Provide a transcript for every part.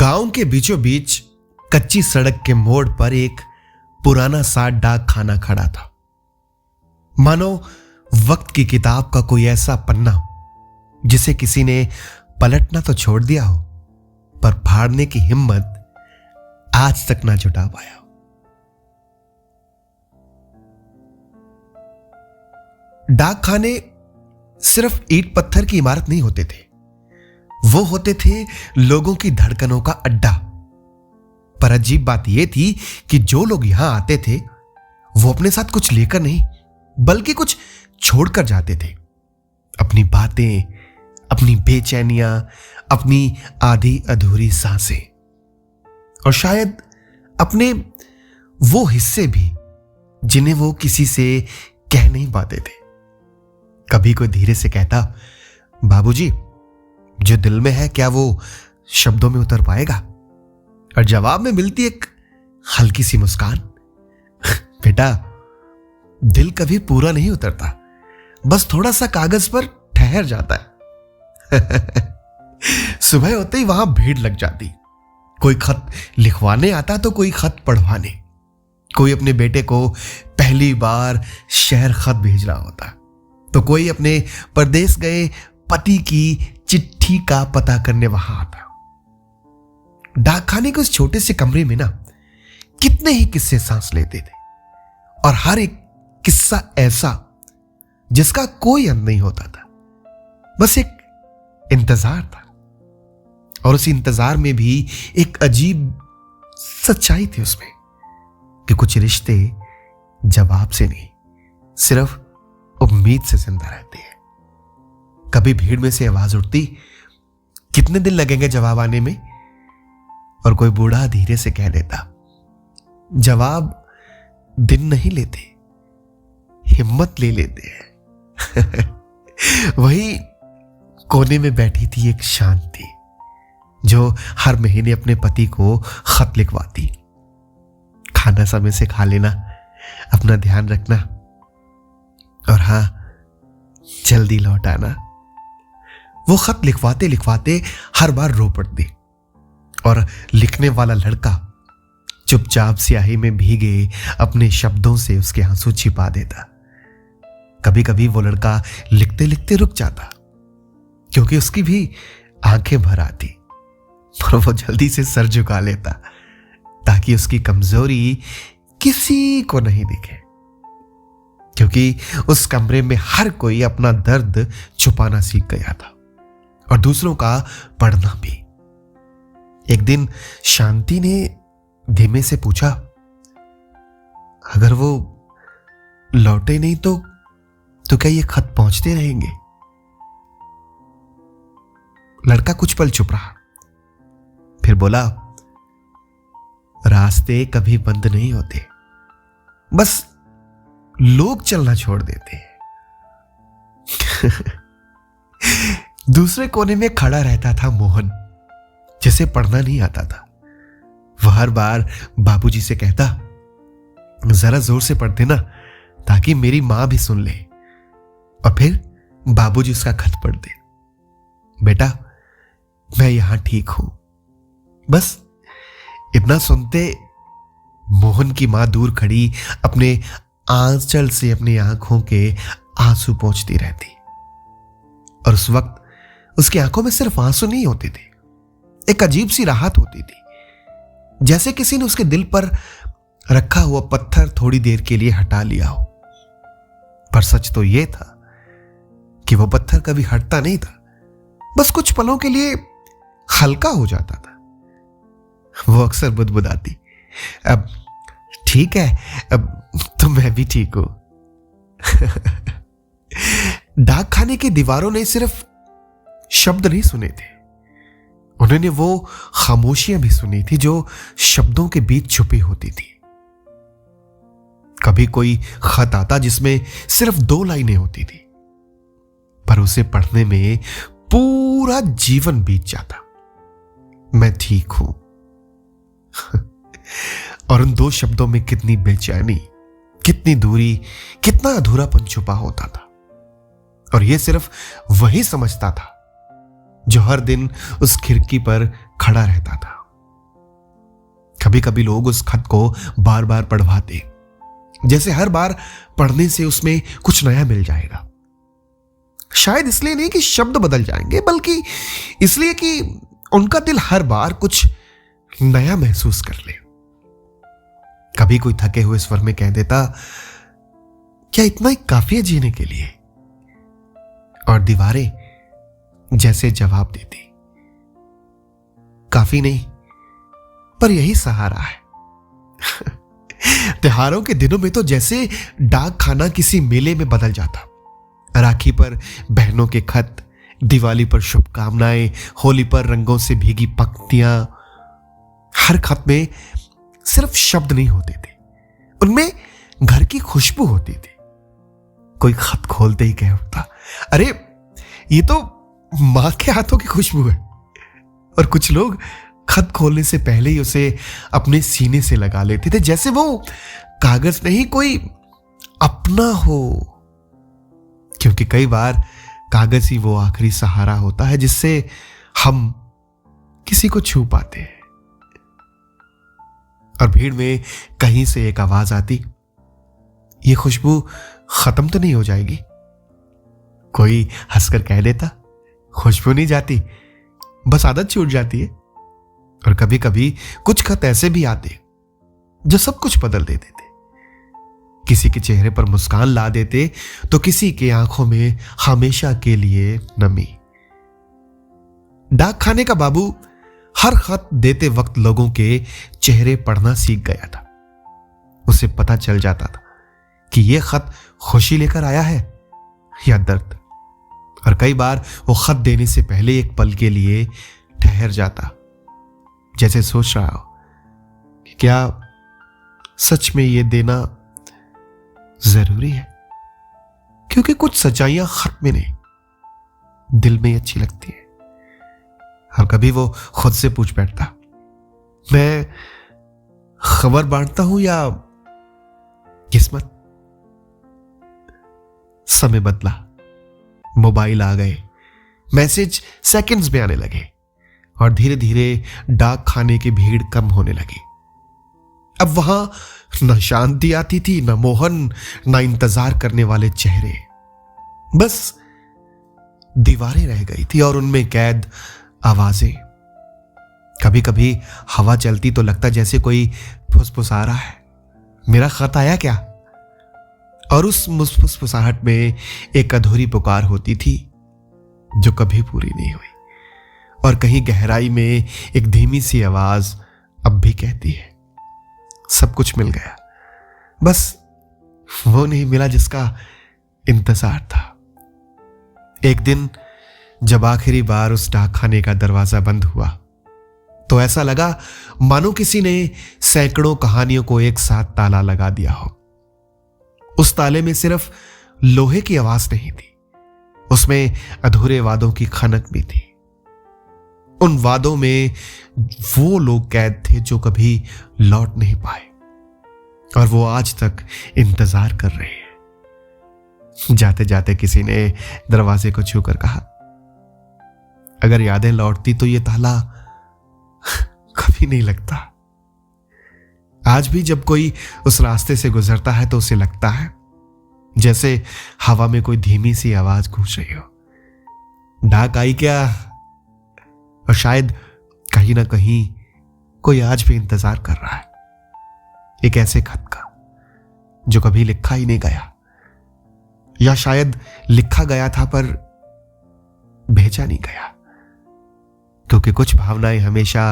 गांव के बीचों बीच कच्ची सड़क के मोड़ पर एक पुराना सा डाक खाना खड़ा था। मानो वक्त की किताब का कोई ऐसा पन्ना जिसे किसी ने पलटना तो छोड़ दिया हो, पर फाड़ने की हिम्मत आज तक ना जुटा पाया हो। डाक खाने सिर्फ ईंट पत्थर की इमारत नहीं होते थे, वो होते थे लोगों की धड़कनों का अड्डा। पर अजीब बात यह थी कि जो लोग यहां आते थे वो अपने साथ कुछ लेकर नहीं, बल्कि कुछ छोड़कर जाते थे। अपनी बातें, अपनी बेचैनियां, अपनी आधी अधूरी सांसें, और शायद अपने वो हिस्से भी जिन्हें वो किसी से कह नहीं पाते थे। कभी कोई धीरे से कहता, बाबूजी, जो दिल में है क्या वो शब्दों में उतर पाएगा? और जवाब में मिलती एक हल्की सी मुस्कान, बेटा, दिल कभी पूरा नहीं उतरता, बस थोड़ा सा कागज पर ठहर जाता है। सुबह होते ही वहां भीड़ लग जाती। कोई खत लिखवाने आता तो कोई खत पढ़वाने, कोई अपने बेटे को पहली बार शहर खत भेज रहा होता, तो कोई अपने परदेश गए पति की चिट्ठी का पता करने वहां आता। डाकखाने के उस छोटे से कमरे में ना कितने ही किस्से सांस लेते थे, और हर एक किस्सा ऐसा जिसका कोई अंत नहीं होता था। बस एक इंतजार था, और उस इंतजार में भी एक अजीब सच्चाई थी उसमें कि कुछ रिश्ते जवाब से नहीं, सिर्फ उम्मीद से जिंदा रहते हैं। कभी भीड़ में से आवाज उठती, कितने दिन लगेंगे जवाब आने में? और कोई बूढ़ा धीरे से कह देता, जवाब दिन नहीं लेते, हिम्मत ले लेते हैं। वही कोने में बैठी थी एक शांति, जो हर महीने अपने पति को खत लिखवाती, खाना समय से खा लेना, अपना ध्यान रखना, और हां, जल्दी लौट आना। वो खत लिखवाते लिखवाते हर बार रो पड़ती, और लिखने वाला लड़का चुपचाप स्याही में भीगे अपने शब्दों से उसके आंसू छिपा देता। कभी कभी वो लड़का लिखते लिखते रुक जाता, क्योंकि उसकी भी आंखें भर आती, पर वो जल्दी से सर झुका लेता ताकि उसकी कमजोरी किसी को नहीं दिखे, क्योंकि उस कमरे में हर कोई अपना दर्द छुपाना सीख गया था, और दूसरों का पढ़ना भी। एक दिन शांति ने धीमे से पूछा, अगर वो लौटे नहीं तो क्या ये खत पहुंचते रहेंगे? लड़का कुछ पल चुप रहा, फिर बोला, रास्ते कभी बंद नहीं होते, बस लोग चलना छोड़ देते हैं। दूसरे कोने में खड़ा रहता था मोहन, जिसे पढ़ना नहीं आता था। वह हर बार बाबूजी से कहता, जरा जोर से पढ़ देना ताकि मेरी मां भी सुन ले। और फिर बाबूजी उसका खत पढ़ते, बेटा, मैं यहां ठीक हूं। बस इतना सुनते मोहन की मां दूर खड़ी अपने आंचल से अपनी आंखों के आंसू पोंछती रहती, और उस वक्त उसकी आंखों में सिर्फ आंसू नहीं होते थे, एक अजीब सी राहत होती थी, जैसे किसी ने उसके दिल पर रखा हुआ पत्थर थोड़ी देर के लिए हटा लिया हो। पर सच तो यह था कि वो पत्थर कभी हटता नहीं था, बस कुछ पलों के लिए हल्का हो जाता था। वो अक्सर बुदबुदाती, अब ठीक है, अब तो मैं भी ठीक हूं। डाक खाने की दीवारों ने सिर्फ शब्द नहीं सुने थे, उन्होंने वो खामोशियां भी सुनी थी जो शब्दों के बीच छुपी होती थी। कभी कोई खत आता जिसमें सिर्फ 2 लाइनें होती थी, पर उसे पढ़ने में पूरा जीवन बीत जाता। मैं ठीक हूं। और उन 2 शब्दों में कितनी बेचैनी, कितनी दूरी, कितना अधूरापन छुपा होता था। और यह सिर्फ वही समझता था जो हर दिन उस खिड़की पर खड़ा रहता था। कभी कभी लोग उस खत को बार बार पढ़वाते, जैसे हर बार पढ़ने से उसमें कुछ नया मिल जाएगा। शायद इसलिए नहीं कि शब्द बदल जाएंगे, बल्कि इसलिए कि उनका दिल हर बार कुछ नया महसूस कर ले। कभी कोई थके हुए स्वर में कह देता, क्या इतना ही काफी है जीने के लिए? और दीवारें जैसे जवाब देती, काफी नहीं, पर यही सहारा है। त्योहारों के दिनों में तो जैसे डाक खाना किसी मेले में बदल जाता। राखी पर बहनों के खत, दिवाली पर शुभकामनाएं, होली पर रंगों से भीगी पंक्तियां। हर खत में सिर्फ शब्द नहीं होते थे, उनमें घर की खुशबू होती थी। कोई खत खोलते ही कह उठता, अरे ये तो मां के हाथों की खुशबू है। और कुछ लोग खत खोलने से पहले ही उसे अपने सीने से लगा लेते थे, जैसे वो कागज नहीं कोई अपना हो। क्योंकि कई बार कागज ही वो आखिरी सहारा होता है जिससे हम किसी को छू पाते हैं। और भीड़ में कहीं से एक आवाज आती, ये खुशबू खत्म तो नहीं हो जाएगी? कोई हंसकर कह देता, खुशबू नहीं जाती, बस आदत छूट जाती है। और कभी कभी कुछ खत ऐसे भी आते जो सब कुछ बदल देते थे। किसी के चेहरे पर मुस्कान ला देते तो किसी के आंखों में हमेशा के लिए नमी। डाक खाने का बाबू हर खत देते वक्त लोगों के चेहरे पढ़ना सीख गया था। उसे पता चल जाता था कि यह खत खुशी लेकर आया है या दर्द। और कई बार वो खत देने से पहले एक पल के लिए ठहर जाता, जैसे सोच रहा हो कि क्या सच में ये देना जरूरी है? क्योंकि कुछ सच्चाइयां खत में नहीं, दिल में अच्छी लगती है। और कभी वो खुद से पूछ बैठता, मैं खबर बांटता हूं या किस्मत? समय बदला, मोबाइल आ गए, मैसेज सेकंड्स में आने लगे और धीरे धीरे डाक खाने की भीड़ कम होने लगी। अब वहां न शांति आती थी, न मोहन, न इंतजार करने वाले चेहरे। बस दीवारें रह गई थी और उनमें कैद आवाजें। कभी कभी हवा चलती तो लगता जैसे कोई फुसफुसा रहा है, मेरा खत आया क्या? और उस फुसफुसाहट में एक अधूरी पुकार होती थी जो कभी पूरी नहीं हुई। और कहीं गहराई में एक धीमी सी आवाज अब भी कहती है, सब कुछ मिल गया, बस वो नहीं मिला जिसका इंतजार था। एक दिन जब आखिरी बार उस डाकखाने का दरवाजा बंद हुआ तो ऐसा लगा मानो किसी ने सैकड़ों कहानियों को एक साथ ताला लगा दिया हो। उस ताले में सिर्फ लोहे की आवाज नहीं थी, उसमें अधूरे वादों की खनक भी थी। उन वादों में वो लोग कैद थे जो कभी लौट नहीं पाए और वो आज तक इंतजार कर रहे हैं। जाते जाते किसी ने दरवाजे को छूकर कहा, अगर यादें लौटती तो ये ताला कभी नहीं लगता। आज भी जब कोई उस रास्ते से गुजरता है तो उसे लगता है जैसे हवा में कोई धीमी सी आवाज गूंज रही हो, डाक आई क्या? और शायद कहीं ना कहीं कोई आज भी इंतजार कर रहा है एक ऐसे खत का जो कभी लिखा ही नहीं गया, या शायद लिखा गया था पर भेजा नहीं गया। क्योंकि कुछ भावनाएं हमेशा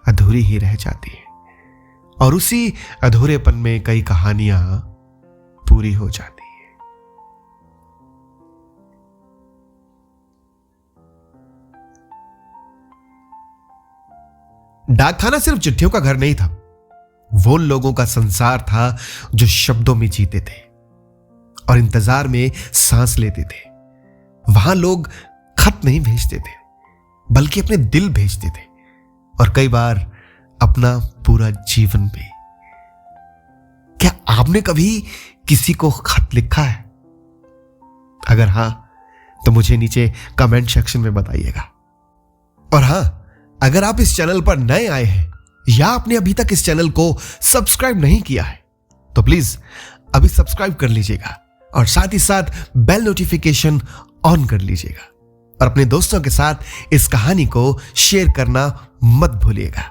अधूरी ही रह जाती हैं और उसी अधूरेपन में कई कहानियां पूरी हो जाती हैं। डाकखाना सिर्फ चिट्ठियों का घर नहीं था, वो उन लोगों का संसार था जो शब्दों में जीते थे और इंतजार में सांस लेते थे। वहां लोग खत नहीं भेजते थे बल्कि अपने दिल भेजते थे, और कई बार अपना पूरा जीवन भी। क्या आपने कभी किसी को खत लिखा है? अगर हां तो मुझे नीचे कमेंट सेक्शन में बताइएगा। और हां, अगर आप इस चैनल पर नए आए हैं या आपने अभी तक इस चैनल को सब्सक्राइब नहीं किया है तो प्लीज अभी सब्सक्राइब कर लीजिएगा और साथ ही साथ बेल नोटिफिकेशन ऑन कर लीजिएगा और अपने दोस्तों के साथ इस कहानी को शेयर करना मत भूलिएगा।